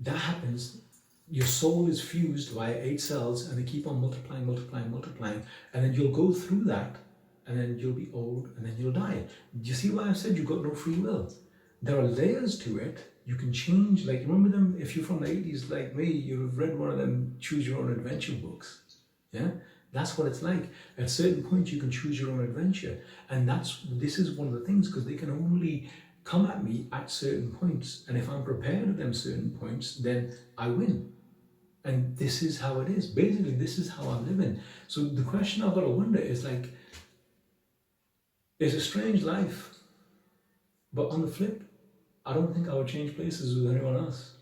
That happens, your soul is fused via 8 cells, and they keep on multiplying, and then you'll go through that, and then you'll be old, and then you'll die. Do you see why I said you've got no free will? There are layers to it. You can change, like, remember them, if you're from the 80s like me, you've read one of them choose your own adventure books. Yeah? That's what it's like. At certain points you can choose your own adventure. And this is one of the things, because they can only come at me at certain points. And if I'm prepared at them certain points, then I win. And this is how it is. Basically, this is how I'm living. So the question I've got to wonder is like, it's a strange life. But on the flip, I don't think I would change places with anyone else,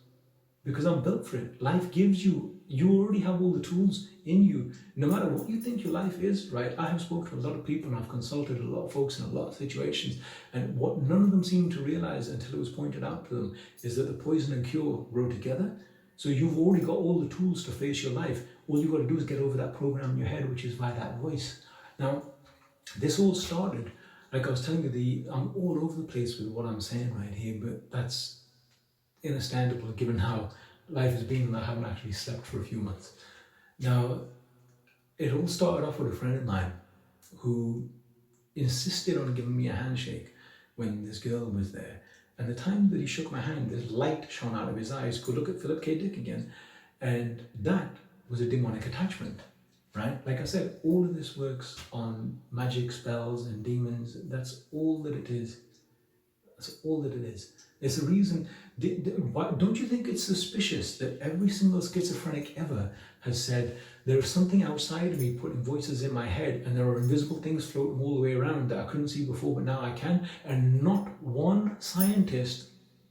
because I'm built for it. Life gives you already have all the tools in you. No matter what you think your life is, right? I have spoken to a lot of people, and I've consulted a lot of folks in a lot of situations, and what none of them seem to realize until it was pointed out to them is that the poison and cure grow together. So you've already got all the tools to face your life. All you've got to do is get over that program in your head, which is via that voice. Now, this all started, like I was telling you, I'm all over the place with what I'm saying right here, but that's understandable given how life has been, and I haven't actually slept for a few months. Now, it all started off with a friend of mine who insisted on giving me a handshake when this girl was there. And the time that he shook my hand, this light shone out of his eyes. Go look at Philip K. Dick again. And that was a demonic attachment, right? Like I said, all of this works on magic, spells, and demons. That's all that it is. That's all that it is. It's the reason, don't you think it's suspicious that every single schizophrenic ever has said, there is something outside of me putting voices in my head, and there are invisible things floating all the way around that I couldn't see before, but now I can? And not one scientist,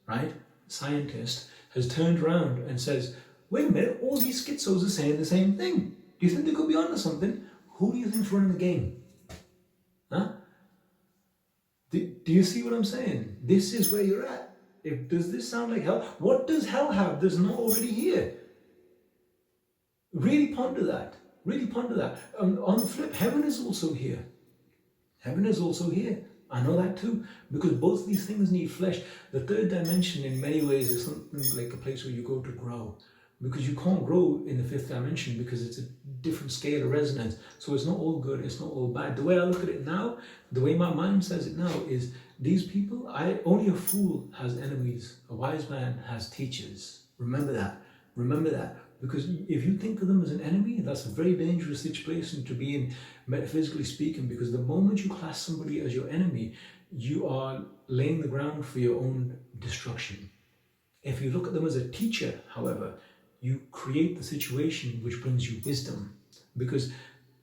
right, has turned around and says, wait a minute, all these schizos are saying the same thing. Do you think they could be onto something? Who do you think's running the game? Huh? Do you see what I'm saying? This is where you're at. Does this sound like hell? What does hell have that's not already here? Really ponder that. Really ponder that. On the flip, heaven is also here. Heaven is also here. I know that too, because both of these things need flesh. The 3rd dimension in many ways is something like a place where you go to grow, because you can't grow in the 5th dimension because it's a different scale of resonance. So it's not all good, it's not all bad. The way I look at it now, the way my mind says it now is, these people, only a fool has enemies, a wise man has teachers. Remember that. Remember that. Because if you think of them as an enemy, that's a very dangerous situation to be in, metaphysically speaking, because the moment you class somebody as your enemy, you are laying the ground for your own destruction. If you look at them as a teacher, however, you create the situation which brings you wisdom. Because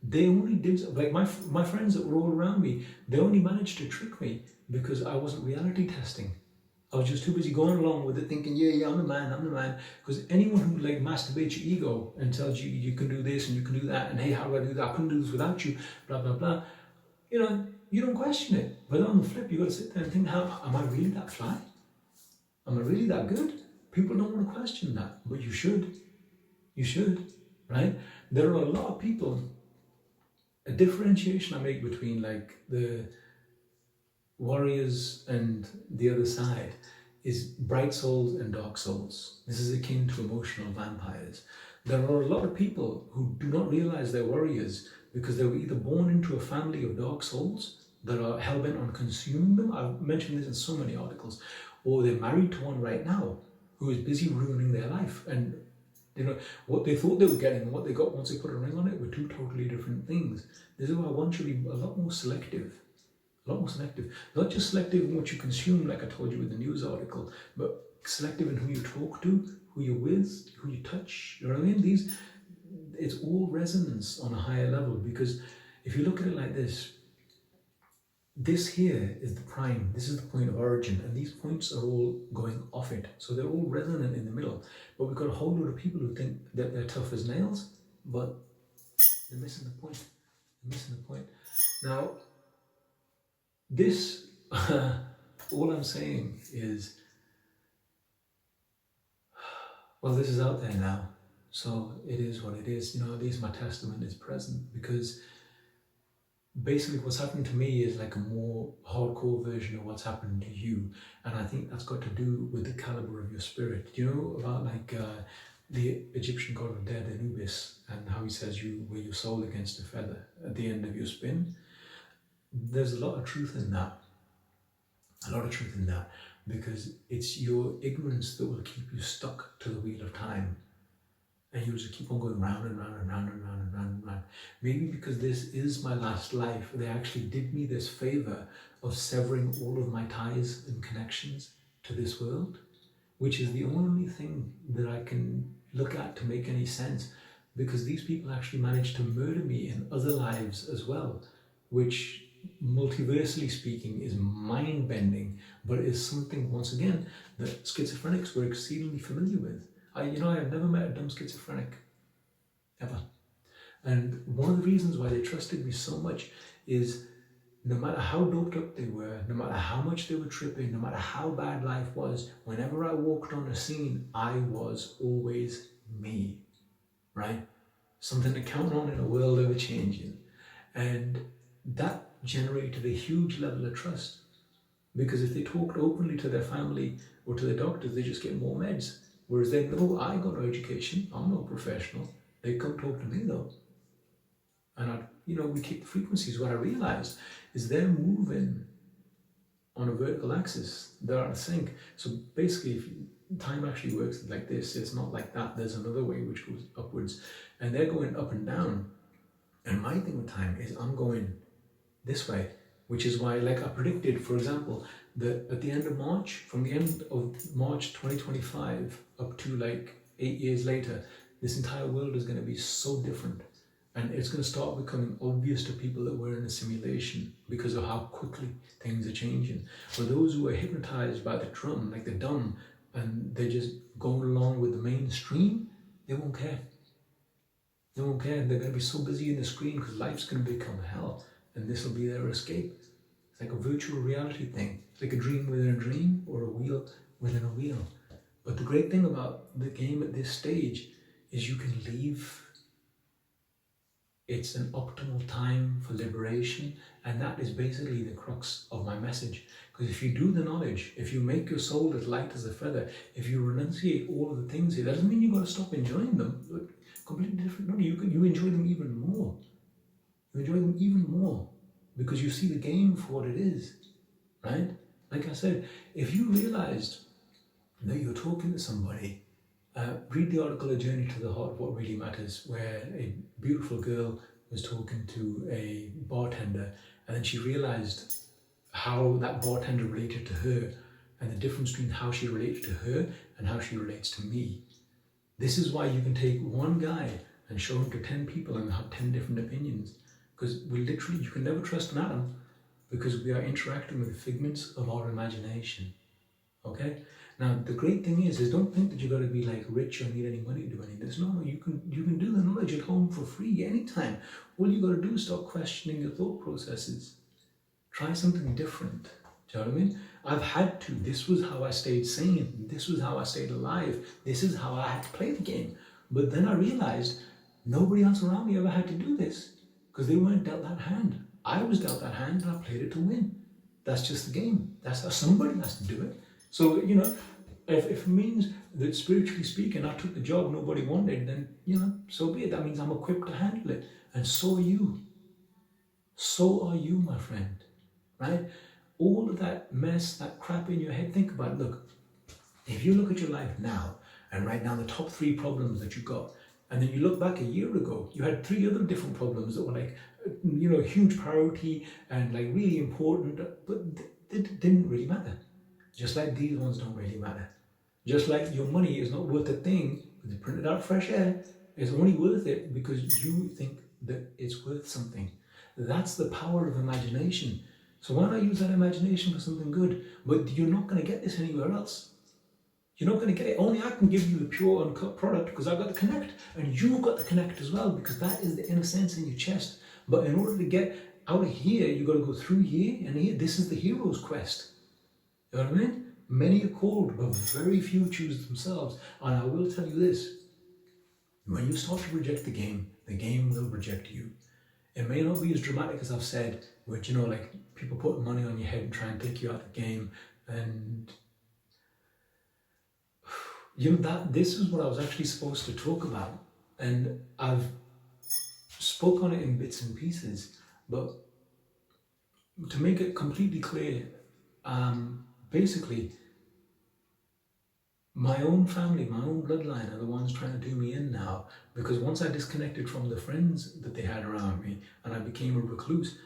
They only did, like my friends that were all around me, they only managed to trick me because I wasn't reality testing. I was just too busy going along with it, thinking, yeah, I'm the man. Because anyone who like masturbates your ego and tells you you can do this and you can do that, and hey, how do I do that? I couldn't do this without you, blah blah blah. You know, you don't question it. But on the flip, you got to sit there and think, how am I really that fly? Am I really that good? People don't want to question that, but you should. You should, right? There are a lot of people. A differentiation I make between like the warriors and the other side is bright souls and dark souls. This is akin to emotional vampires. There are a lot of people who do not realize they're warriors because they were either born into a family of dark souls that are hell-bent on consuming them. I've mentioned this in so many articles. Or they're married to one right now who is busy ruining their life. And you know, what they thought they were getting and what they got once they put a ring on it were two totally different things. This is why one should be a lot more selective. A lot more selective. Not just selective in what you consume, like I told you with the news article, but selective in who you talk to, who you're with, who you touch. You know what I mean? It's all resonance on a higher level, because if you look at it like this here is the prime, this is the point of origin, and these points are all going off it. So they're all resonant in the middle. But we've got a whole lot of people who think that they're tough as nails, but they're missing the point. They're missing the point. Now, this, all I'm saying is, well, this is out there now. So it is what it is. You know, at least my testament is present, because basically what's happening to me is like a more hardcore version of what's happening to you. And I think that's got to do with the caliber of your spirit. Do you know about like the Egyptian god of death, Anubis, and how he says you wear your soul against a feather at the end of your spin? There's a lot of truth in that. A lot of truth in that, because it's your ignorance that will keep you stuck to the wheel of time. And you just keep on going round and round and round and round and round and round. Maybe because this is my last life, they actually did me this favor of severing all of my ties and connections to this world, which is the only thing that I can look at to make any sense, because these people actually managed to murder me in other lives as well, which multiversally speaking is mind-bending, but it is something, once again, that schizophrenics were exceedingly familiar with. I've never met a dumb schizophrenic, ever. And one of the reasons why they trusted me so much is no matter how doped up they were, no matter how much they were tripping, no matter how bad life was, whenever I walked on a scene, I was always me, right? Something to count on in a world ever changing. And that generated a huge level of trust, because if they talked openly to their family or to their doctors, they just get more meds. Whereas they know I got no education, I'm no professional. They come talk to me though. And we keep the frequencies. What I realized is they're moving on a vertical axis. They're out of sync. So basically, if time actually works like this, it's not like that. There's another way which goes upwards. And they're going up and down. And my thing with time is I'm going this way, which is why, like I predicted, for example, that at the end of March, from the end of March 2025 up to like 8 years later, this entire world is going to be so different. And it's going to start becoming obvious to people that we're in a simulation because of how quickly things are changing. For those who are hypnotized by the drum, like the dumb, and they're just going along with the mainstream, they won't care. They won't care. They're going to be so busy in the screen because life's going to become hell. And this will be their escape. It's like a virtual reality thing. It's like a dream within a dream, or a wheel within a wheel. But the great thing about the game at this stage is you can leave. It's an optimal time for liberation, and that is basically the crux of my message. Because if you do the knowledge, if you make your soul as light as a feather, if you renunciate all of the things here, that doesn't mean you've got to stop enjoying them. But completely different. No, you enjoy them even more. You enjoy them even more because you see the game for what it is, right? Like I said, if you realized that you're talking to somebody, read the article A Journey to the Heart of What Really Matters, where a beautiful girl was talking to a bartender, and then she realized how that bartender related to her and the difference between how she related to her and how she relates to me. This is why you can take one guy and show him to 10 people and have 10 different opinions. Because you can never trust an atom, because we are interacting with figments of our imagination. Okay? Now, the great thing is don't think that you got to be like rich or need any money to do any of this. No, you can do the knowledge at home for free anytime. All you got to do is start questioning your thought processes. Try something different. Do you know what I mean? I've had to. This was how I stayed sane. This was how I stayed alive. This is how I had to play the game. But then I realized nobody else around me ever had to do this, because they weren't dealt that hand. I was dealt that hand and I played it to win. That's just the game. That's how somebody has to do it. So, if it means that spiritually speaking, I took the job nobody wanted, then, so be it. That means I'm equipped to handle it. And so are you. So are you, my friend. Right? All of that mess, that crap in your head, think about it. Look, if you look at your life now and write down the top 3 problems that you got, and then you look back a year ago, you had 3 other different problems that were like, huge priority and like really important, but it didn't really matter. Just like these ones don't really matter. Just like your money is not worth a thing with the printed out fresh air. It's only worth it because you think that it's worth something. That's the power of imagination. So why not use that imagination for something good? But you're not going to get this anywhere else. You're not going to get it. Only I can give you the pure uncut product because I've got the connect, and you've got the connect as well, because that is the inner sense in your chest. But in order to get out of here, you've got to go through here and here. This is the hero's quest. You know what I mean? Many are called, but very few choose themselves. And I will tell you this, when you start to reject the game will reject you. It may not be as dramatic as I've said, which, like people put money on your head and try and take you out of the game. And, this is what I was actually supposed to talk about. And I've spoke on it in bits and pieces, but to make it completely clear, basically, my own family, my own bloodline are the ones trying to do me in now, because once I disconnected from the friends that they had around me and I became a recluse,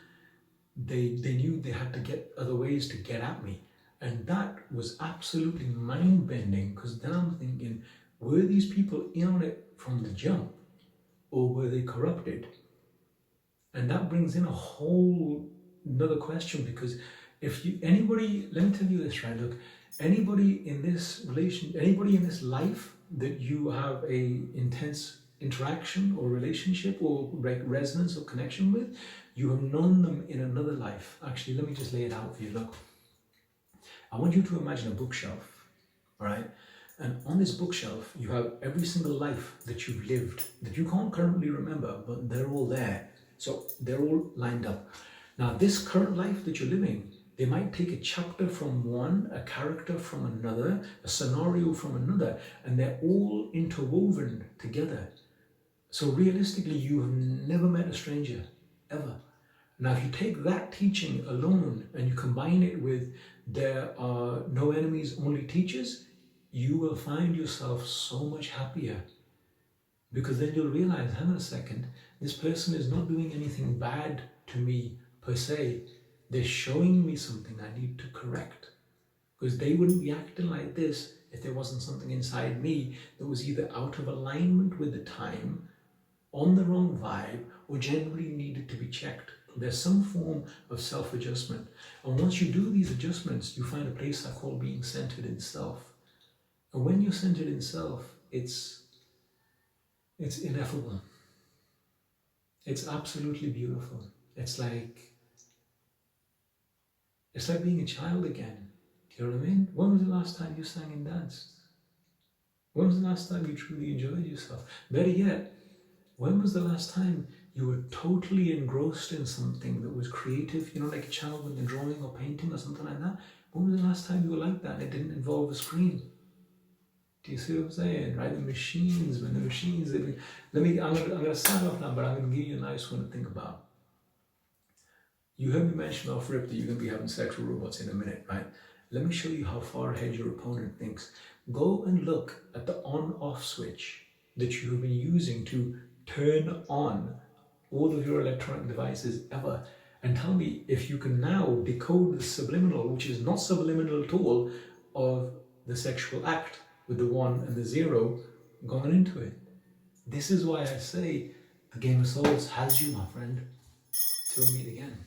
they knew they had to get other ways to get at me. And that was absolutely mind-bending, because then I'm thinking, were these people in on it from the jump, or were they corrupted? And that brings in a whole another question, because anybody, let me tell you this, right? Look, anybody in this life that you have a intense interaction or relationship or resonance or connection with, you have known them in another life. Actually, let me just lay it out for you. Look, I want you to imagine a bookshelf, all right? And on this bookshelf, you have every single life that you've lived that you can't currently remember, but they're all there. So they're all lined up. Now, this current life that you're living, they might take a chapter from one, a character from another, a scenario from another, and they're all interwoven together. So realistically, you have never met a stranger, ever. Now, if you take that teaching alone and you combine it with there are no enemies, only teachers, you will find yourself so much happier. Because then you'll realize, hang on a second, this person is not doing anything bad to me per se. They're showing me something I need to correct. Because they wouldn't be acting like this if there wasn't something inside me that was either out of alignment with the time, on the wrong vibe, or generally needed to be checked. There's some form of self-adjustment. And once you do these adjustments, you find a place I call being centered in self. And when you're centered in self, it's ineffable. It's absolutely beautiful. It's like being a child again. Do you know what I mean? When was the last time you sang and danced? When was the last time you truly enjoyed yourself? Better yet, when was the last time you were totally engrossed in something that was creative, like a child when they're drawing or painting or something like that? When was the last time you were like that and it didn't involve a screen? Do you see what I'm saying? Right? I'm going to sign off now, but I'm going to give you a nice one to think about. You heard me mention off rip that you're going to be having sex with robots in a minute, right? Let me show you how far ahead your opponent thinks. Go and look at the on-off switch that you have been using to turn on all of your electronic devices ever, and tell me if you can now decode the subliminal, which is not subliminal at all, of the sexual act with the 1 and the 0 going into it. This is why I say a game of souls has you, my friend, till we meet again.